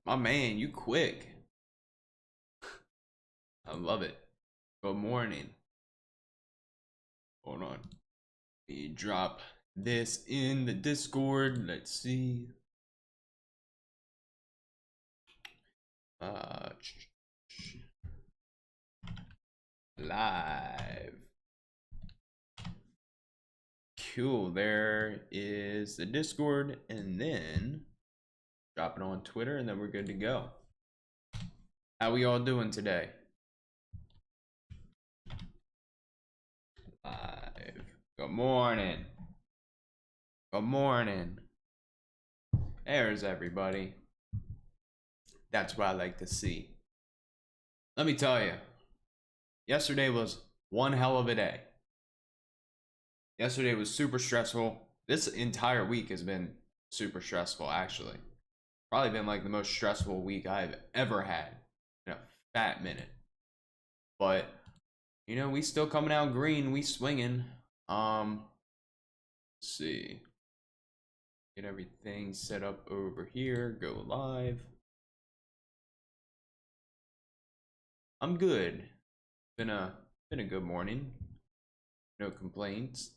My man, you quick. I love it. Good morning. Hold on. Let me drop this in the Discord. Let's see. Live. Cool. There is the Discord, and then drop it on Twitter, and then we're good to go. How we all doing today? Live. Good morning. Good morning. There's everybody. That's what I like to see. Let me tell you, yesterday was one hell of a day. Yesterday was super stressful. This entire week has been super stressful, actually. Probably been like the most stressful week I've ever had in a fat minute. But, you know, we still coming out green. We swinging. Let's see. Get everything set up over here. Go live. I'm good. Been a good morning. No complaints.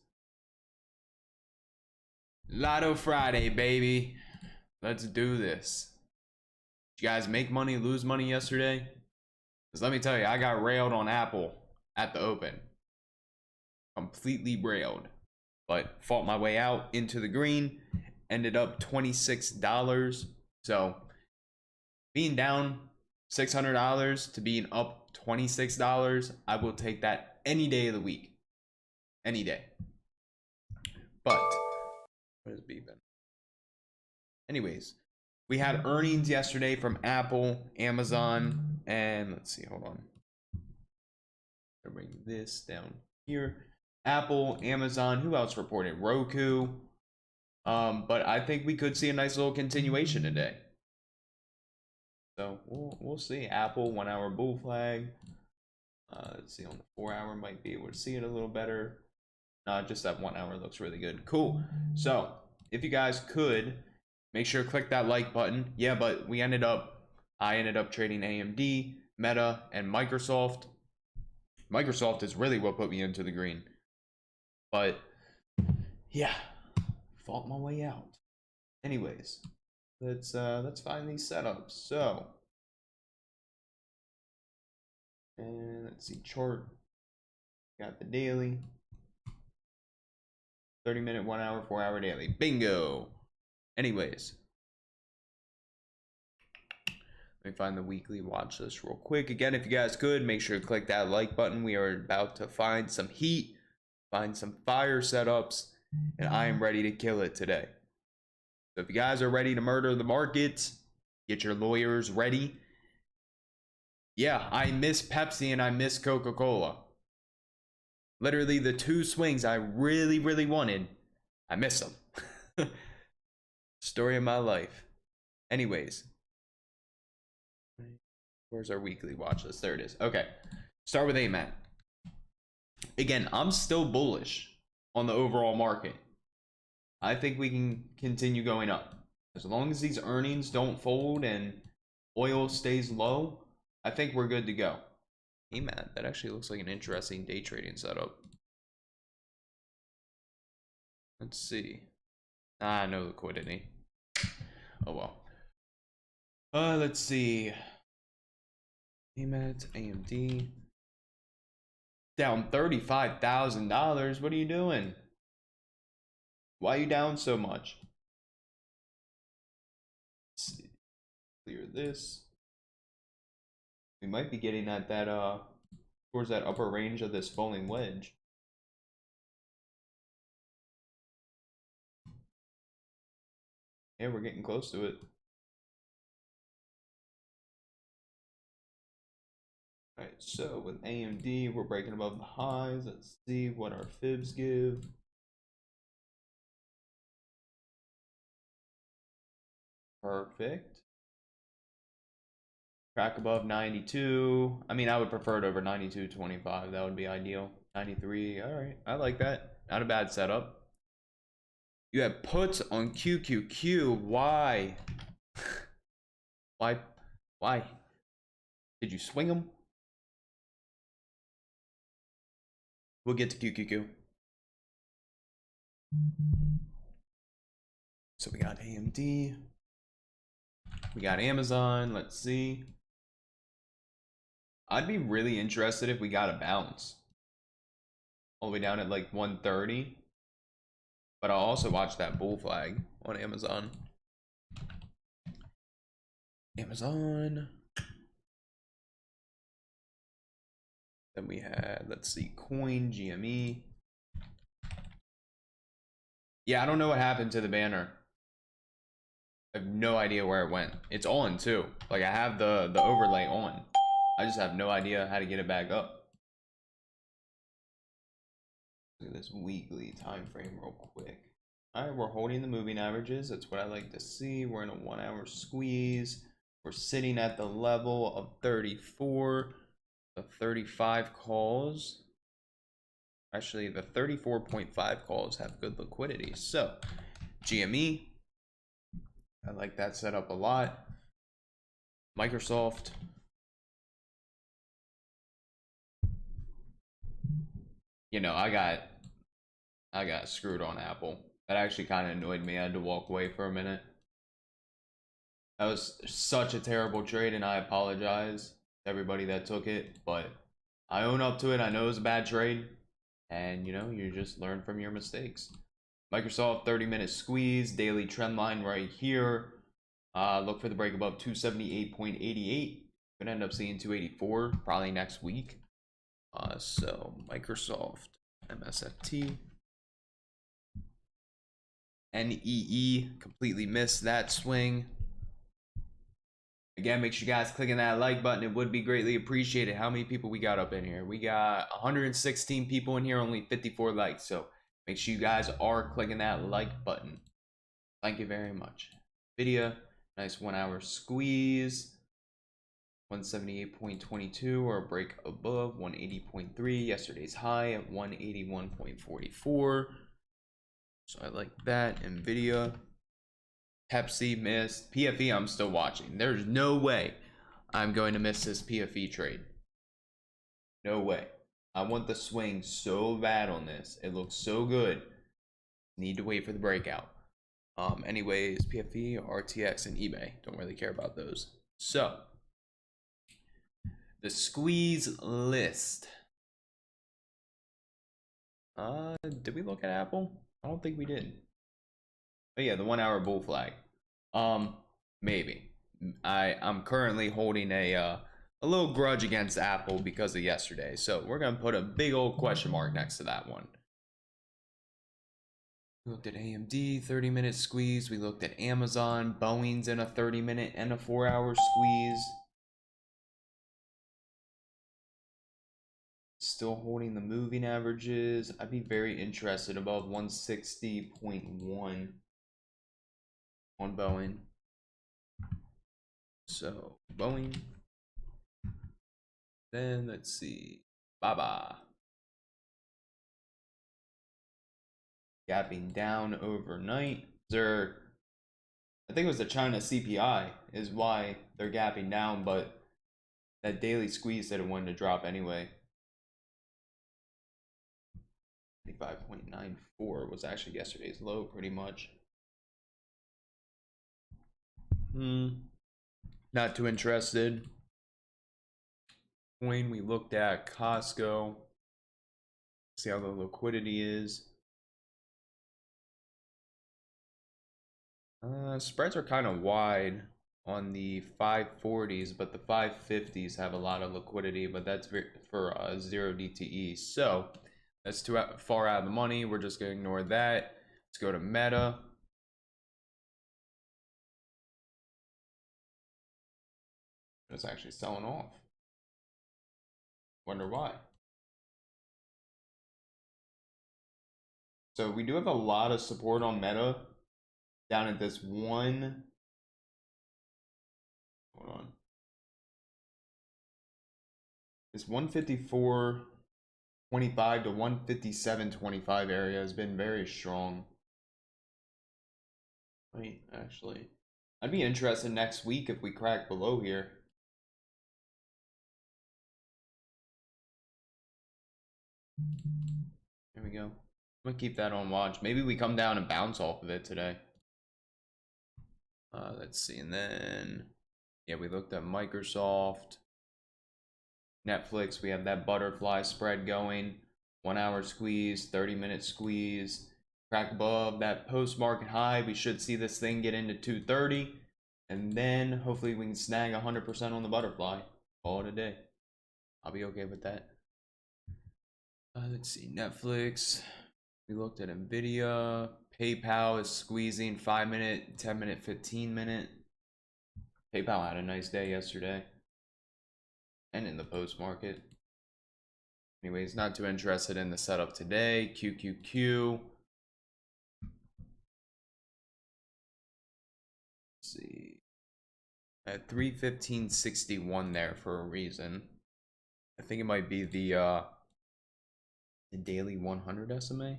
Lotto Friday, baby. Let's do this. Did you guys make money, lose money yesterday? Because let me tell you, I got railed on Apple at the open. Completely railed. But fought my way out into the green. Ended up $26. So being down $600 to being up $26, I will take that any day of the week. Any day. But what is beeping? Anyways, we had earnings yesterday from Apple, Amazon, and let's see, hold on. I'll bring this down here. Apple, Amazon, who else reported? Roku. But I think we could see a nice little continuation today. So we'll see. Apple 1 hour bull flag. Let's see, on the 4 hour might be able to see it a little better. Just that 1 hour looks really good. Cool. So if you guys could make sure to click that like button. Yeah, but I ended up trading AMD, Meta, and Microsoft. Microsoft is really what put me into the green. But yeah, fought my way out. Anyways, let's find these setups. So, and let's see, chart. Got the daily. 30-minute, 1 hour, 4 hour daily. Bingo. Anyways, let me find the weekly watch list real quick. Again, if you guys could, make sure to click that like button. We are about to find some heat, find some fire setups, and I am ready to kill it today. So if you guys are ready to murder the markets, get your lawyers ready. Yeah, I miss Pepsi and I miss Coca-Cola. Literally the two swings I really, really wanted, I miss them. Story of my life. Anyways, where's our weekly watch list? There it is. Okay, start with AMAT. Again, I'm still bullish on the overall market. I think we can continue going up. As long as these earnings don't fold and oil stays low, I think we're good to go. AMAT, that actually looks like an interesting day trading setup. Let's see. No liquidity. Oh well. Let's see. AMAT, AMD. Down $35,000. What are you doing? Why are you down so much? Let's see. Clear this. We might be getting at that towards that upper range of this falling wedge. Yeah, we're getting close to it. Alright, so with AMD, we're breaking above the highs. Let's see what our fibs give. Perfect. Crack above 92. I mean, I would prefer it over 92.25. That would be ideal. 93. All right. I like that. Not a bad setup. You have puts on QQQ. Why? Why? Why? Did you swing them? We'll get to QQQ. So we got AMD. We got Amazon. Let's see. I'd be really interested if we got a bounce all the way down at like 130. But I'll also watch that bull flag on Amazon. Amazon. Then we had, let's see, Coin, GME. Yeah, I don't know what happened to the banner. I have no idea where it went. It's on too. Like, I have the overlay on. I just have no idea how to get it back up. Look at this weekly time frame real quick. All right, we're holding the moving averages. That's what I like to see. We're in a 1 hour squeeze. We're sitting at the level of 34. The 35 calls. Actually, the 34.5 calls have good liquidity. So, GME. I like that setup a lot. Microsoft. You know, I got screwed on Apple. That actually kind of annoyed me. I had to walk away for a minute. That was such a terrible trade, and I apologize to everybody that took it, but I own up to it. I know it was a bad trade, and you know, you just learn from your mistakes. Microsoft 30-minute squeeze, daily trend line right here. Look for the break above 278.88. Gonna end up seeing 284 probably next week. So Microsoft, MSFT, NEE, completely missed that swing. Again, make sure you guys clicking that like button. It would be greatly appreciated. How many people we got up in here? We got 116 people in here, only 54 likes. So make sure you guys are clicking that like button. Thank you very much. Video, nice 1 hour squeeze. 178.22 or a break above 180.3. Yesterday's high at 181.44. So I like that. Nvidia. Pepsi missed. PFE I'm still watching. There's no way I'm going to miss this PFE trade. No way. I want the swing so bad on this. It looks so good. Need to wait for the breakout. Anyways, PFE, RTX, and eBay. Don't really care about those. So, the squeeze list. Did we look at Apple? I don't think we did. But yeah, the 1 hour bull flag. Maybe. I'm currently holding a little grudge against Apple because of yesterday. So we're gonna put a big old question mark next to that one. We looked at AMD 30-minute squeeze. We looked at Amazon. Boeing's in a 30-minute and a 4 hour squeeze. Still holding the moving averages. I'd be very interested above 160.1 on Boeing. So Boeing. Then let's see. Baba. Gapping down overnight. I think it was the China CPI is why they're gapping down, but that daily squeeze said it wanted to drop anyway. 95.94 was actually yesterday's low pretty much. Not too interested. Coin, we looked at Costco. See how the liquidity is. Spreads are kind of wide on the 540s, but the 550s have a lot of liquidity, but that's for 0 DTE. So that's too far out of the money. We're just going to ignore that. Let's go to Meta. It's actually selling off. Wonder why. So we do have a lot of support on Meta down at this one. Hold on. This 154.25 to 157.25 area has been very strong. Wait, actually. I'd be interested next week if we crack below here. There we go. I'm gonna keep that on watch. Maybe we come down and bounce off of it today. Let's see. And then, yeah, we looked at Microsoft. Netflix, we have that butterfly spread going. 1 hour squeeze, 30-minute squeeze. Crack above that post-market high. We should see this thing get into 230. And then hopefully we can snag 100% on the butterfly. Call it a day. I'll be okay with that. Let's see. Netflix. We looked at Nvidia. PayPal is squeezing 5-minute, 10-minute, 15-minute. PayPal had a nice day yesterday. And in the post market. Anyways, not too interested in the setup today. QQQ. Let's see. At 315.61 there for a reason. I think it might be the daily 100 SMA.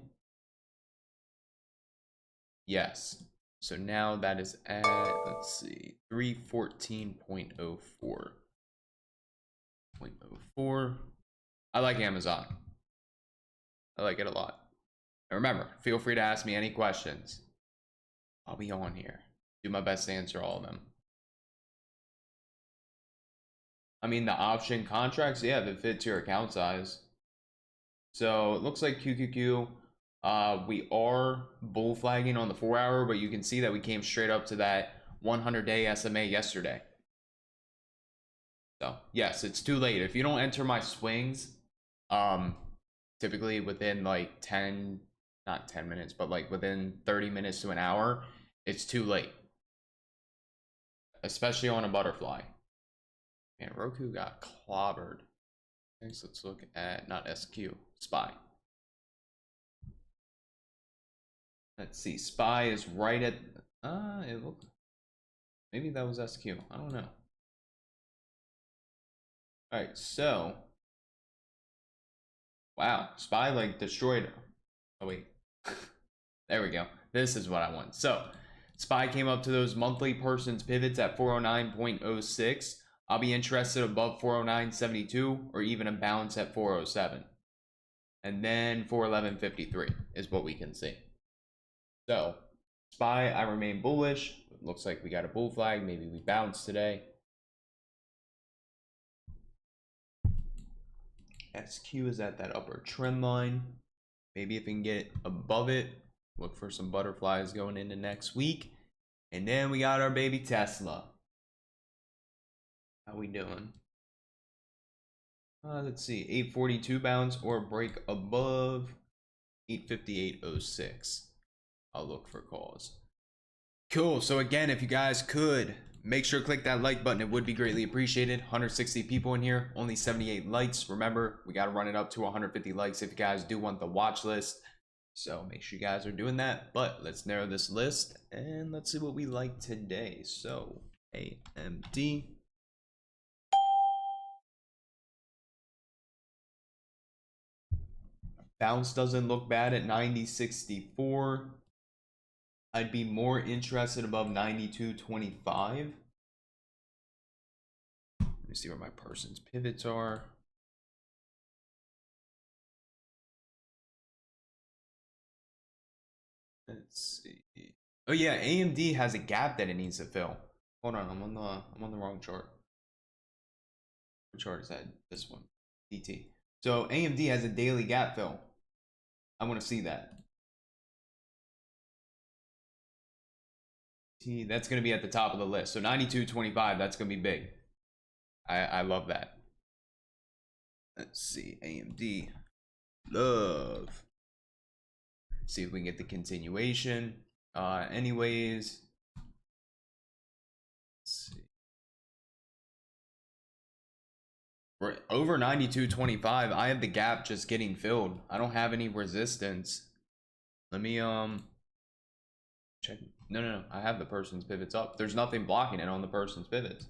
Yes. So now that is at, let's see, 314.04. 0.04. I like Amazon. I like it a lot. And remember, feel free to ask me any questions. I'll be on here. Do my best to answer all of them. I mean, the option contracts, yeah, that fits your account size. So it looks like QQQ, we are bull flagging on the 4 hour, but you can see that we came straight up to that 100-day SMA yesterday. So yes, it's too late. If you don't enter my swings, typically within like 10, not 10 minutes, but like within 30 minutes to an hour, it's too late. Especially on a butterfly. Man, Roku got clobbered. Okay, so let's look at, not SQ, SPY. Let's see, SPY is right at, it looked, maybe that was SQ, I don't know. All right, so, wow, SPY like destroyed, oh wait, there we go. This is what I want. So, SPY came up to those monthly persons pivots at 409.06. I'll be interested above 409.72 or even a bounce at 407. And then 411.53 is what we can see. So, SPY, I remain bullish. It looks like we got a bull flag. Maybe we bounce today. SQ is at that upper trend line. Maybe if we can get above it, look for some butterflies going into next week. And then we got our baby Tesla. How we doing? Let's see, 842 bounce or break above 858.06. I'll look for calls. Cool. So again, if you guys could make sure to click that like button, it would be greatly appreciated. 160 people in here, only 78 likes. Remember, we got to run it up to 150 likes if you guys do want the watch list. So make sure you guys are doing that. But let's narrow this list and let's see what we like today. So AMD. Bounce doesn't look bad at 90.64. I'd be more interested above 92.25. Let me see where my person's pivots are. Let's see. Oh yeah, AMD has a gap that it needs to fill. Hold on, I'm on the wrong chart. What chart is that? This one. DT. So AMD has a daily gap fill. I want to see that. That's going to be at the top of the list. So 92.25, that's going to be big. I love that. Let's see, AMD. Love. See if we can get the continuation. Anyways. Let's see. We're over 92.25. I have the gap just getting filled. I don't have any resistance. Let me check. No. I have the person's pivots up. There's nothing blocking it on the person's pivots.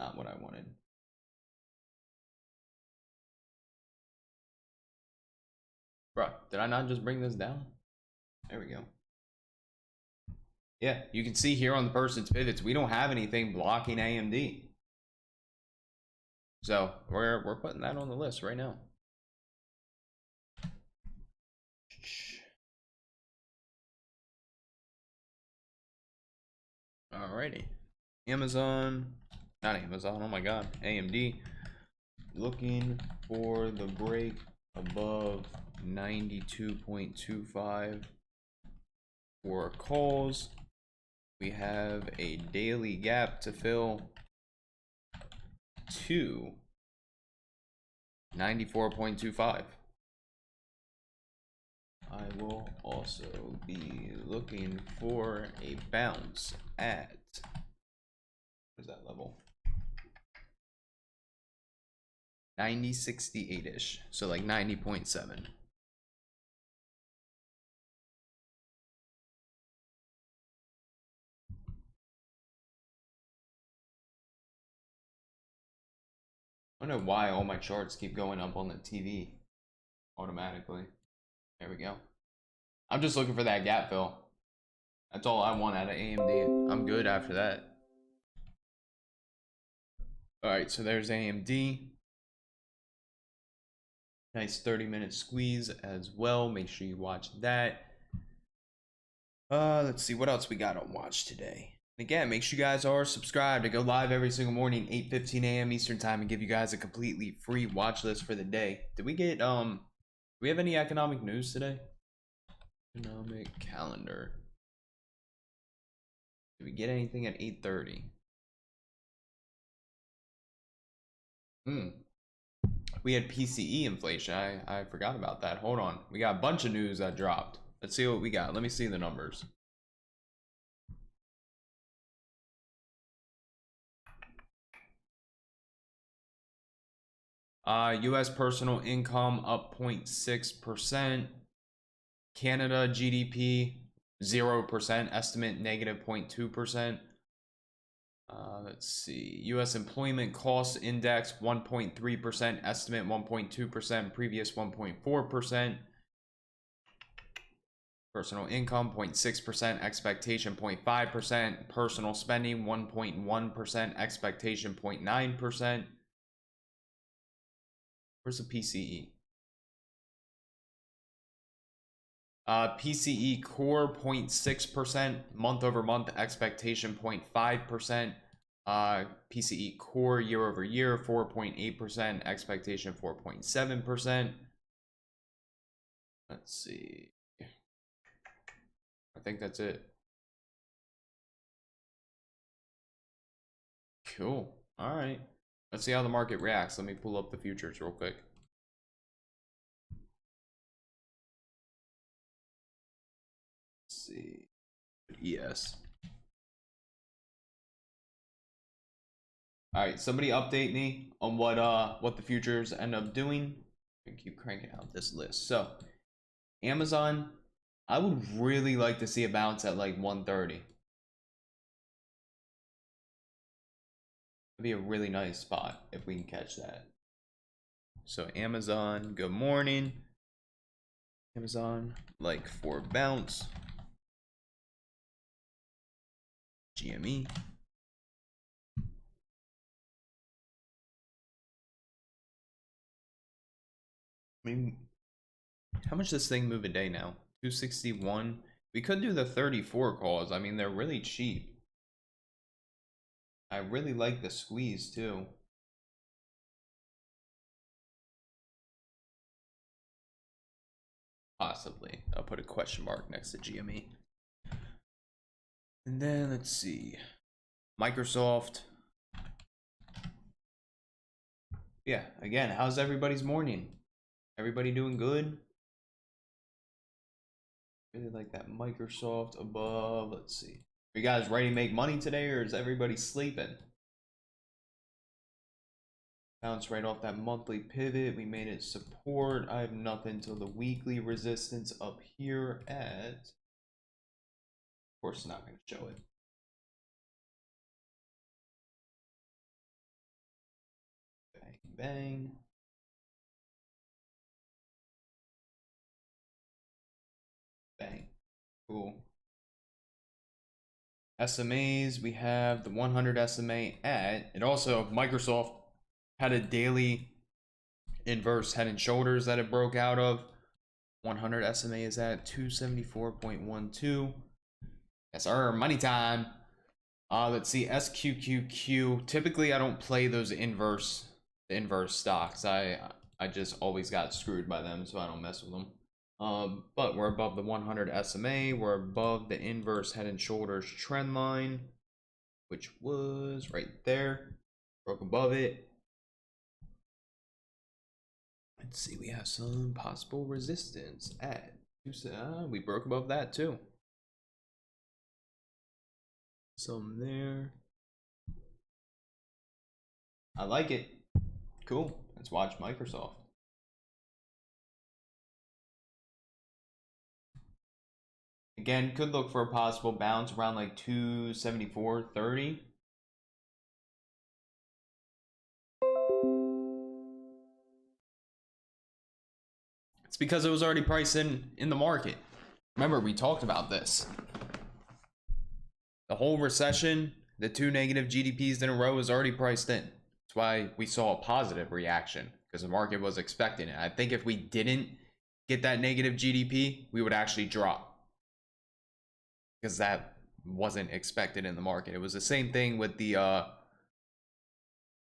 Not what I wanted. Bruh, did I not just bring this down? There we go. Yeah, you can see here on the person's pivots, we don't have anything blocking AMD. So we're putting that on the list right now. Alrighty. Amazon, not Amazon, oh my god, AMD looking for the break above 92.25 for calls. We have a daily gap to fill to 94.25. I will also be looking for a bounce at, what is that level? 90.68-ish, so like 90.7. I don't know why all my charts keep going up on the TV automatically. There we go. I'm just looking for that gap fill. That's all I want out of AMD. I'm good after that. All right, so there's AMD. Nice 30-minute squeeze as well. Make sure you watch that. Let's see what else we got on watch today. Again, make sure you guys are subscribed. I go live every single morning, 8:15 a.m. Eastern time, and give you guys a completely free watch list for the day. Did we get do we have any economic news today? Economic calendar. Did we get anything at 8:30? We had PCE inflation. I forgot about that. Hold on. We got a bunch of news that dropped. Let's see what we got. Let me see the numbers. US personal income up 0.6%. Canada GDP 0%, estimate negative 0.2%. Let's see. US employment cost index 1.3%, estimate 1.2%, previous 1.4%. Personal income 0.6%, expectation 0.5%. Personal spending 1.1%, expectation 0.9%. Where's the PCE? PCE core 0.6%, month over month, expectation 0.5%. PCE core year over year 4.8%, expectation 4.7%. Let's see. I think that's it. Cool. All right. Let's see how the market reacts. Let me pull up the futures real quick. Let's see. ES. All right, somebody update me on what the futures end up doing. I keep cranking out this list. So, Amazon, I would really like to see a bounce at like 130. It'd be a really nice spot if we can catch that. So Amazon, good morning. Amazon, like for bounce. GME. I mean, how much does this thing move a day now? 261. We could do the 34 calls. I mean, they're really cheap. I really like the squeeze too. Possibly. I'll put a question mark next to GME. And then let's see. Microsoft. Yeah, again, how's everybody's morning? Everybody doing good? Really like that Microsoft above. Let's see. Are you guys ready to make money today, or is everybody sleeping? Bounce right off that monthly pivot. We made it support. I have nothing till the weekly resistance up here at. Of course, not going to show it. Bang, bang. Bang. Cool. SMAs, we have the 100 SMA at, and also Microsoft had a daily inverse head and shoulders that it broke out of. 100 SMA is at 274.12. Yes, sir. Money time. Let's see. SQQQ. Typically, I don't play those inverse stocks. I just always got screwed by them, so I don't mess with them. But we're above the 100 SMA. We're above the inverse head and shoulders trend line, which was right there. Broke above it. Let's see, we have some possible resistance at we broke above that too. Some there. I like it. Cool. Let's watch Microsoft. Again, could look for a possible bounce around like 274.30. It's because it was already priced in the market. Remember, we talked about this. The whole recession, the 2 negative GDPs in a row is already priced in. That's why we saw a positive reaction, because the market was expecting it. I think if we didn't get that negative GDP, we would actually drop, because that wasn't expected in the market. It was the same thing with the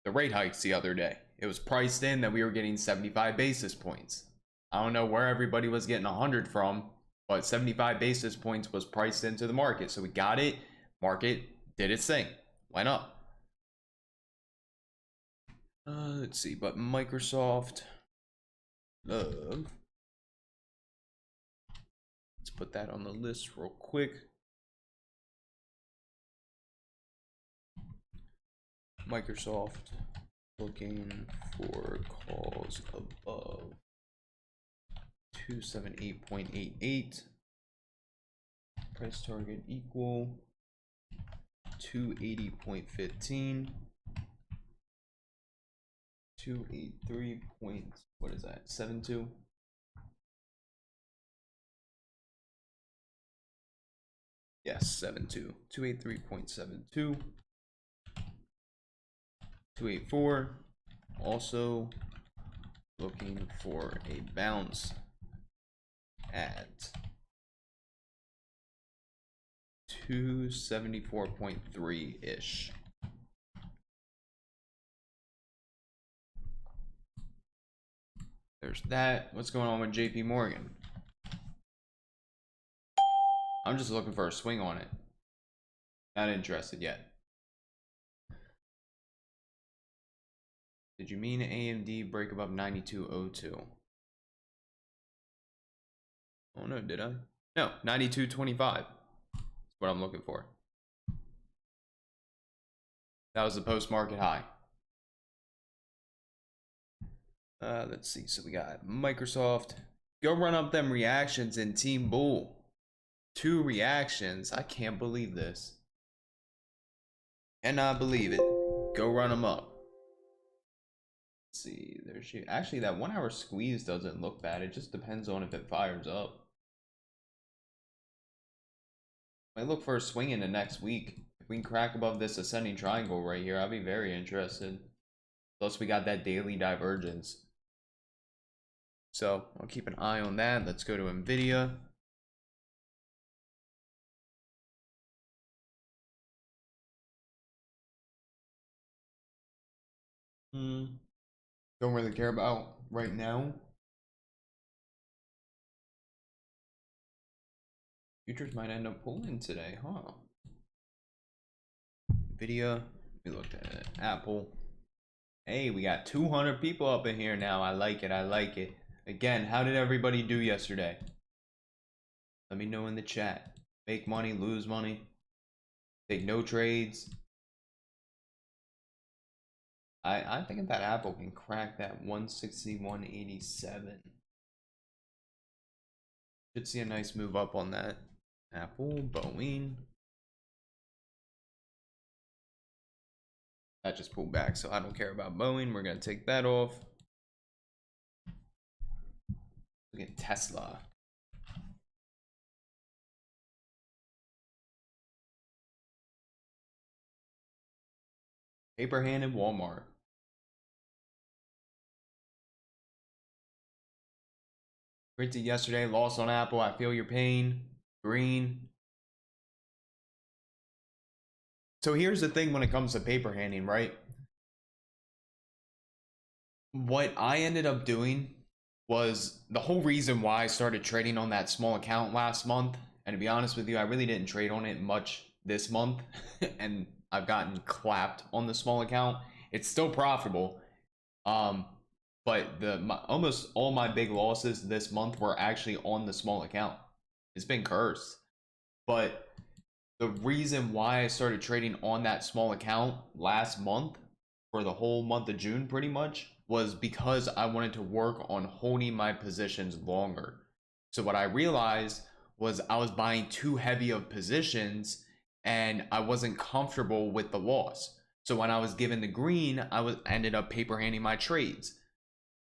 rate hikes the other day. It was priced in that we were getting 75 basis points. I don't know where everybody was getting 100 from, but 75 basis points was priced into the market. So we got it. Market did its thing. Why not? Let's see, but Microsoft. Let's put that on the list real quick. Microsoft looking for calls above 278.88. Price target equal 280.15. 283 points. What is that? 72. Yes, 72. 283.72. 284. Also looking for a bounce at 274.3 ish. There's that. What's going on with JP Morgan? I'm just looking for a swing on it. Not interested yet. Did you mean AMD break above 92.02? Oh no, did I? No, 92.25. That's what I'm looking for. That was the post-market high. Let's see. So we got Microsoft. Go run up them reactions in Team Bull. 2 reactions. I can't believe this. Cannot believe it. Go run them up. Let's see. There's actually that 1 hour squeeze doesn't look bad. It just depends on if it fires up. Might look for a swing into next week. If we can crack above this ascending triangle right here, I'll be very interested. Plus we got that daily divergence. So I'll keep an eye on that. Let's go to Nvidia. Don't really care about right now. Futures might end up pulling today, huh? Nvidia. We looked at it. Apple. Hey, we got 200 people up in here now. I like it. I like it. Again, how did everybody do yesterday? Let me know in the chat. Make money, lose money. Take no trades. I think if that Apple can crack that 161.87, should see a nice move up on that. Apple, Boeing. That just pulled back, so I don't care about Boeing. We're gonna take that off. Look at Tesla. Paper handed Walmart. Printed yesterday, lost on Apple. I feel your pain. Green. So here's the thing when it comes to paper handing, right? What I ended up doing was the whole reason why I started trading on that small account last month. And to be honest with you, I really didn't trade on it much this month. And I've gotten clapped on the small account. It's still profitable. But almost all my big losses this month were actually on the small account. It's been cursed. But the reason why I started trading on that small account last month for the whole month of June pretty much was because I wanted to work on holding my positions longer. So what I realized was I was buying too heavy of positions and I wasn't comfortable with the loss. So when I was given the green, I ended up paper handing my trades.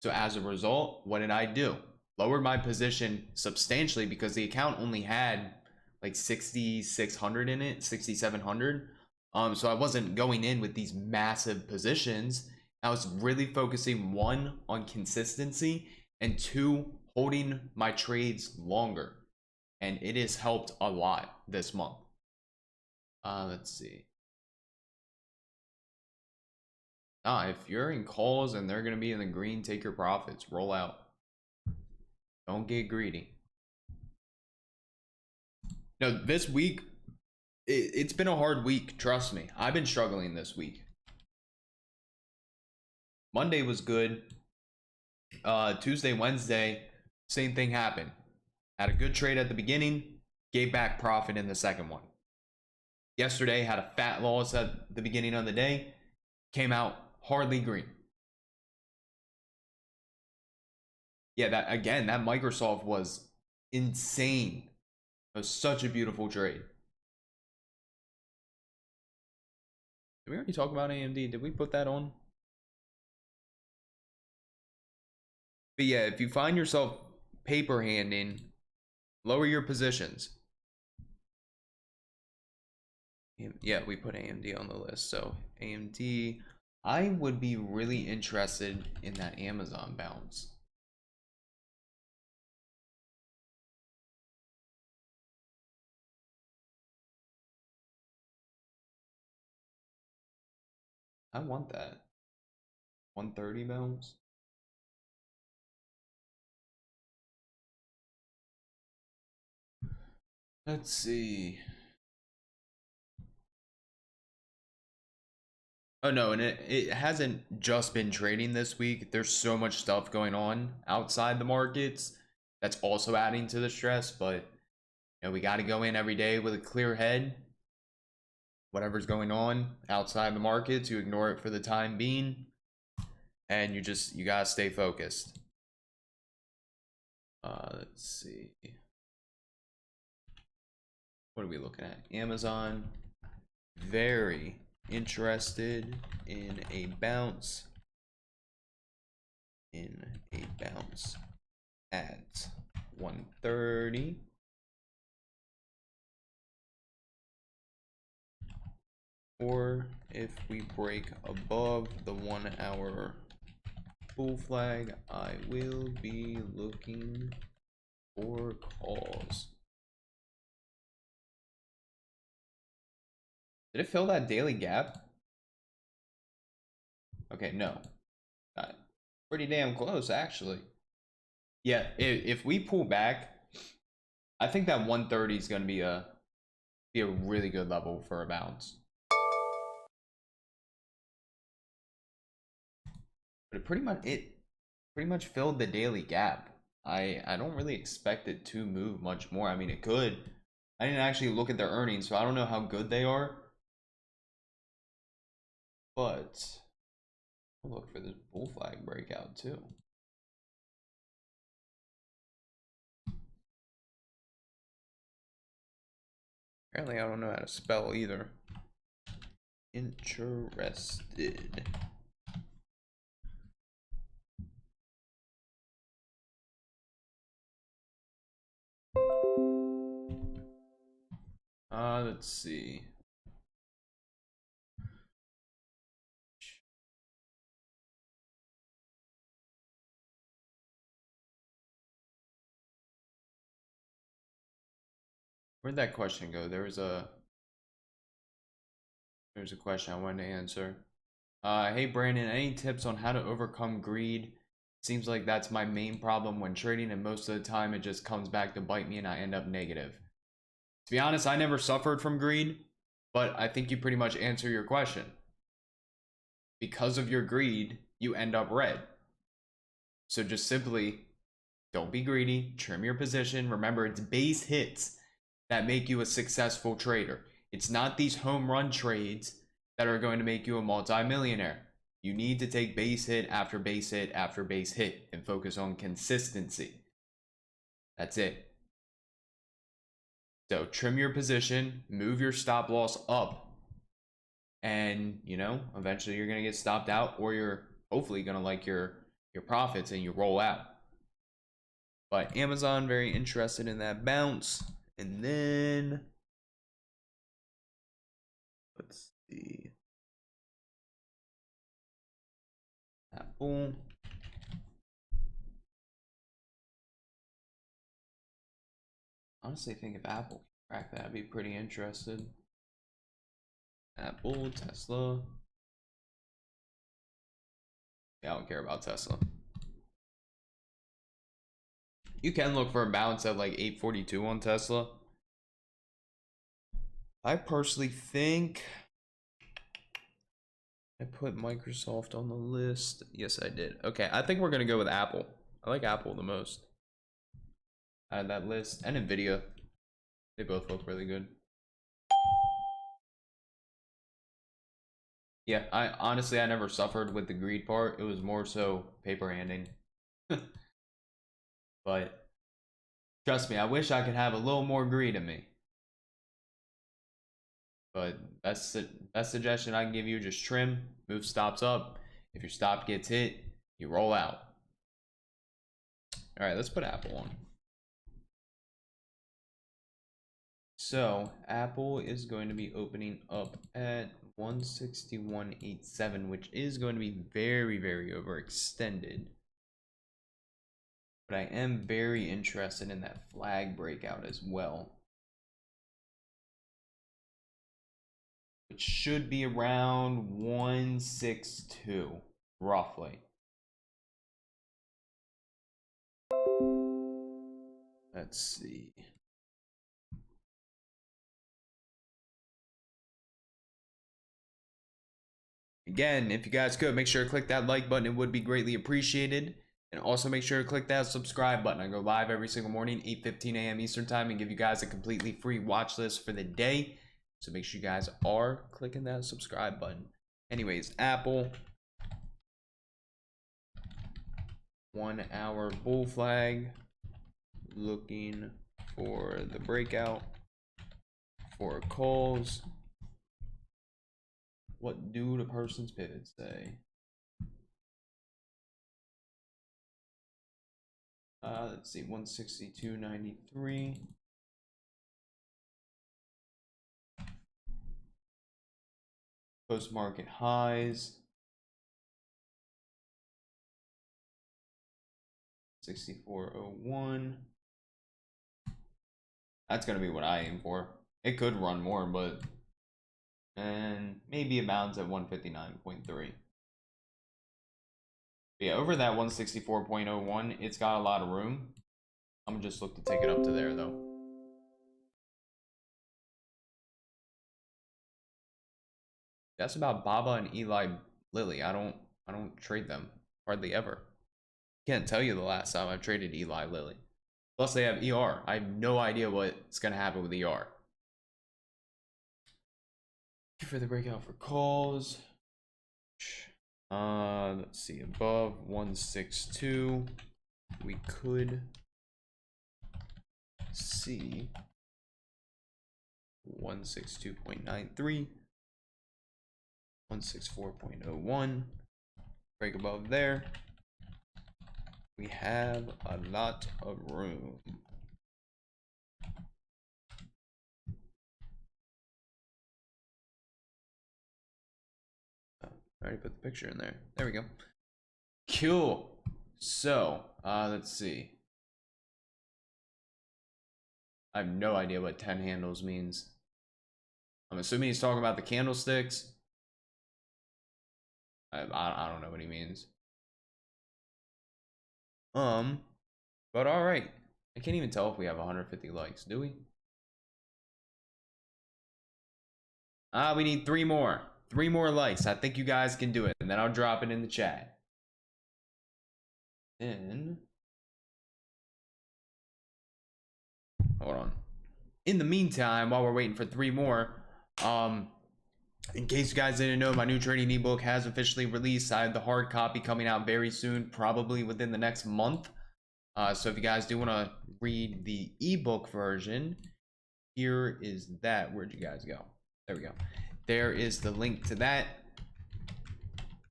So as a result, what did I do? Lowered my position substantially because the account only had like 6,600 in it, 6,700. So I wasn't going in with these massive positions. I was really focusing, one, on consistency, and two, holding my trades longer. And it has helped a lot this month. Let's see. If you're in calls and they're going to be in the green, take your profits, roll out. Don't get greedy. No, this week, it's been a hard week, trust me. I've been struggling this week. Monday was good. Tuesday, Wednesday, same thing happened. Had a good trade at the beginning, gave back profit in the second one. Yesterday, had a fat loss at the beginning of the day, came out hardly green. Yeah, that Microsoft was insane. It was such a beautiful trade. Did we already talk about AMD? Did we put that on? But yeah, if you find yourself paper handing, lower your positions. Yeah, we put AMD on the list. So AMD, I would be really interested in that Amazon bounce. I want that 130 bounce. Let's see. Oh no, and it hasn't just been trading this week. There's so much stuff going on outside the markets that's also adding to the stress, but you know, we got to go in every day with a clear head. Whatever's going on outside the markets, you ignore it for the time being, and you got to stay focused. Let's see. What are we looking at? Amazon. Very interested in a bounce. At 130. Or if we break above the 1 hour bull flag, I will be looking for calls. Did it fill that daily gap? Okay, no. Pretty damn close, actually. Yeah, if we pull back, I think that 130 is going to be a really good level for a bounce. But it pretty much filled the daily gap. I don't really expect it to move much more. I mean, it could. I didn't actually look at their earnings, so I don't know how good they are. But I'll look for this bull flag breakout too. Apparently, I don't know how to spell either. Interested. Let's see. Where'd that question go? There's a question I wanted to answer. Hey Brandon, any tips on how to overcome greed? Seems like that's my main problem when trading, and most of the time it just comes back to bite me and I end up negative. To be honest, I never suffered from greed, but I think you pretty much answer your question. Because of your greed, you end up red. So just simply don't be greedy, trim your position. Remember, it's base hits that make you a successful trader. It's not these home run trades that are going to make you a multi-millionaire. You need to take base hit after base hit after base hit and focus on consistency. That's it. So trim your position, move your stop loss up, and you know, eventually you're going to get stopped out, or you're hopefully going to like your profits and you roll out. But Amazon, very interested in that bounce. And then let's see, Apple. Honestly, think if Apple can crack that, I'd be pretty interested. Apple, Tesla. Yeah, I don't care about Tesla. You can look for a bounce at like 842 on Tesla. I personally think I put Microsoft on the list. Yes, I did. Okay, I think we're gonna go with Apple. I like Apple the most out of that list, and Nvidia. They both look really good. Yeah, I honestly never suffered with the greed part. It was more so paper handing. But trust me, I wish I could have a little more greed in me. But that's the best suggestion I can give you. Just trim, move stops up. If your stop gets hit, you roll out. All right, let's put Apple on. So Apple is going to be opening up at 161.87, which is going to be very, very overextended. But I am very interested in that flag breakout as well. It should be around 162, roughly. Let's see. Again, if you guys could, make sure to click that like button. It would be greatly appreciated. And also make sure to click that subscribe button. I go live every single morning, 8:15 a.m. Eastern time, and give you guys a completely free watch list for the day. So make sure you guys are clicking that subscribe button. Anyways, Apple. 1 hour bull flag. Looking for the breakout for calls. What do the person's pivots say? Let's see, 162.93. Post market highs. 64.01. That's gonna be what I aim for. It could run more, but and maybe a bounce at 159.3. Yeah, over that 164.01, it's got a lot of room. I'm gonna just look to take it up to there though. That's about Baba and Eli Lilly. I don't trade them hardly ever. Can't tell you the last time I've traded Eli Lilly. Plus they have ER. I have no idea what's gonna happen with ER. For the breakout for calls. Let's see, above 162, we could see 162.93, 164.01. Break above there. We have a lot of room. I already put the picture in there. There we go. Cool. So, let's see. I have no idea what 10 handles means. I'm assuming he's talking about the candlesticks. I don't know what he means. But all right. I can't even tell if we have 150 likes, do we? We need 3 more. 3 more likes. I think you guys can do it, and then I'll drop it in the chat. Then, hold on. In the meantime, while we're waiting for 3 more, in case you guys didn't know, my new trading ebook has officially released. I have the hard copy coming out very soon, probably within the next month. So if you guys do want to read the ebook version, here is that. Where'd you guys go? There we go. There is the link to that.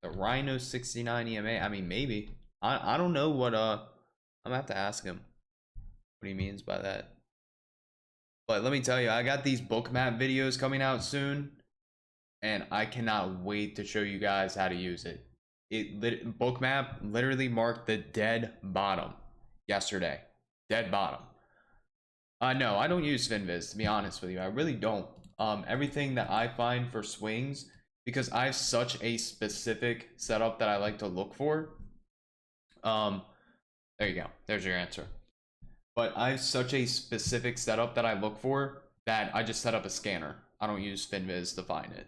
The Rhino 69 EMA. I mean, maybe. I don't know what I'm gonna have to ask him what he means by that. But let me tell you, I got these bookmap videos coming out soon, and I cannot wait to show you guys how to use it. Bookmap literally marked the dead bottom yesterday. Dead bottom. No, I don't use Finviz, to be honest with you. I really don't. Everything that I find for swings, because I have such a specific setup that I like to look for. There you go. There's your answer. But I have such a specific setup that I look for that I just set up a scanner. I don't use Finviz to find it.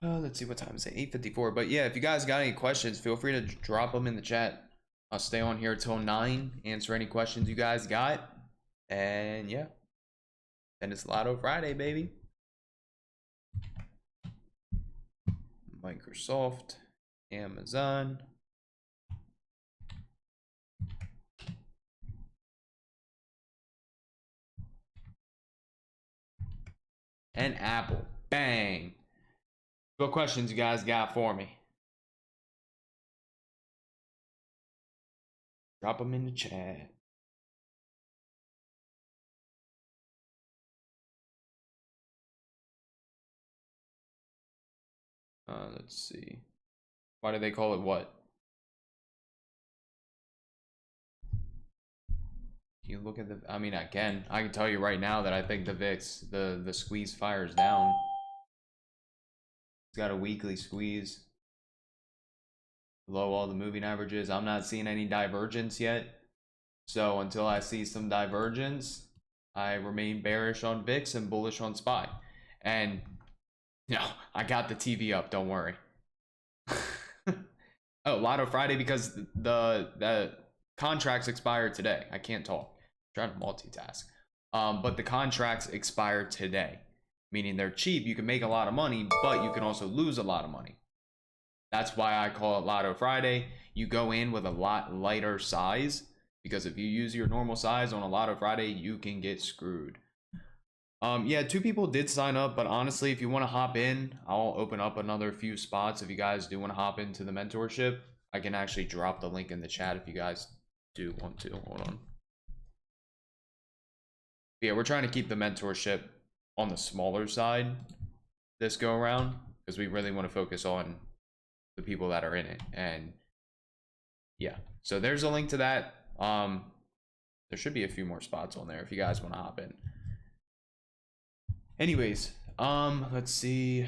Let's see what time is it. 8:54. But yeah, if you guys got any questions, feel free to drop them in the chat. I'll stay on here till 9, answer any questions you guys got. And yeah, then it's Lotto Friday, baby. Microsoft, Amazon, and Apple. Bang. What questions you guys got for me? Drop them in the chat. Let's see. Why do they call it what? You look at the, I mean, I can tell you right now that I think the VIX, the squeeze fires down. It's got a weekly squeeze below all the moving averages. I'm not seeing any divergence yet. So until I see some divergence, I remain bearish on VIX and bullish on SPY. And no, I got the TV up, don't worry. Oh, Lotto Friday because the contracts expired today. I can't talk. I'm trying to multitask. But the contracts expire today, meaning they're cheap. You can make a lot of money, but you can also lose a lot of money. That's why I call it Lotto Friday. You go in with a lot lighter size, because if you use your normal size on a Lotto Friday, you can get screwed. Yeah, 2 people did sign up, but honestly, if you want to hop in, I'll open up another few spots. If you guys do want to hop into the mentorship, I can actually drop the link in the chat if you guys do want to. Hold on. Yeah, we're trying to keep the mentorship on the smaller side this go around, because we really want to focus on the people that are in it. And yeah, so there's a link to that. There should be a few more spots on there if you guys want to hop in. Anyways, let's see.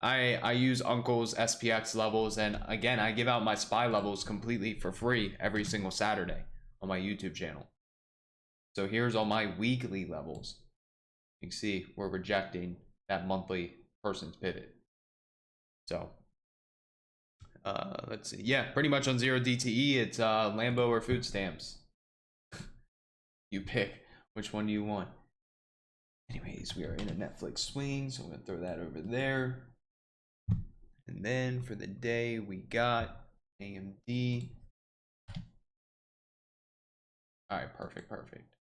I use Uncle's SPX levels, and again, I give out my SPY levels completely for free every single Saturday on my YouTube channel. So here's all my weekly levels. You can see we're rejecting that monthly person's pivot. So let's see. Yeah, pretty much on 0 DTE, it's Lambo or food stamps. You pick. Which one do you want? Anyways, we are in a Netflix swing, so I'm going to throw that over there. And then for the day, we got AMD. All right, perfect.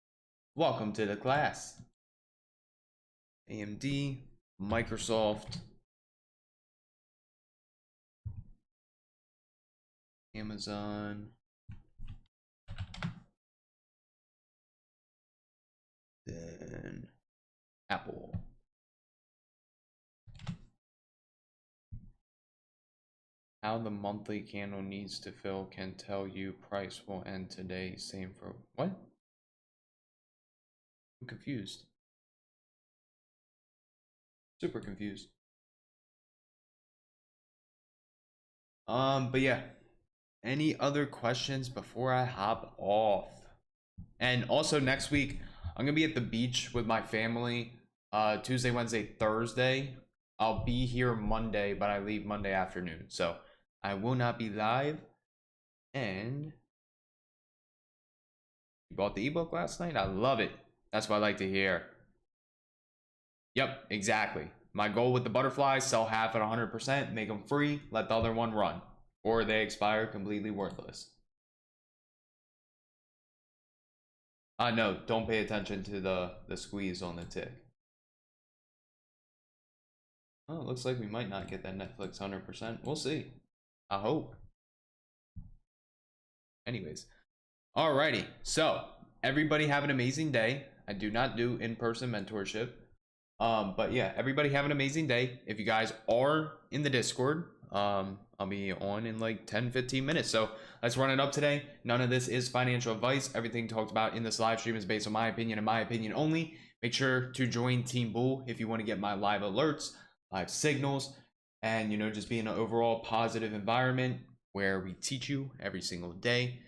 Welcome to the class. AMD, Microsoft, Amazon, then Apple. how the monthly candle needs to fill can tell you price will end today. Same for what? I'm confused. Super confused. But yeah. Any other questions before I hop off? And also next week, I'm gonna be at the beach with my family. Tuesday, Wednesday, Thursday. I'll be here Monday, but I leave Monday afternoon. So I will not be live. And you bought the ebook last night? I love it. That's what I like to hear. Yep, exactly. My goal with the butterflies, sell half at 100%, make them free, let the other one run. Or they expire completely worthless. No, don't pay attention to the squeeze on the tick. Oh, it looks like we might not get that Netflix 100%. We'll see. I hope. Anyways. Alrighty. So, everybody have an amazing day. I do not do in-person mentorship. But yeah, everybody have an amazing day. If you guys are in the Discord, I'll be on in like 10-15 minutes. So let's run it up today. None of this is financial advice. Everything talked about in this live stream is based on my opinion and my opinion only. Make sure to join Team Bull if you want to get my live alerts, live signals, and just be in an overall positive environment where we teach you every single day.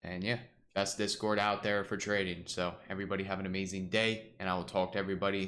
And yeah, best Discord out there for trading. So everybody have an amazing day, and I will talk to everybody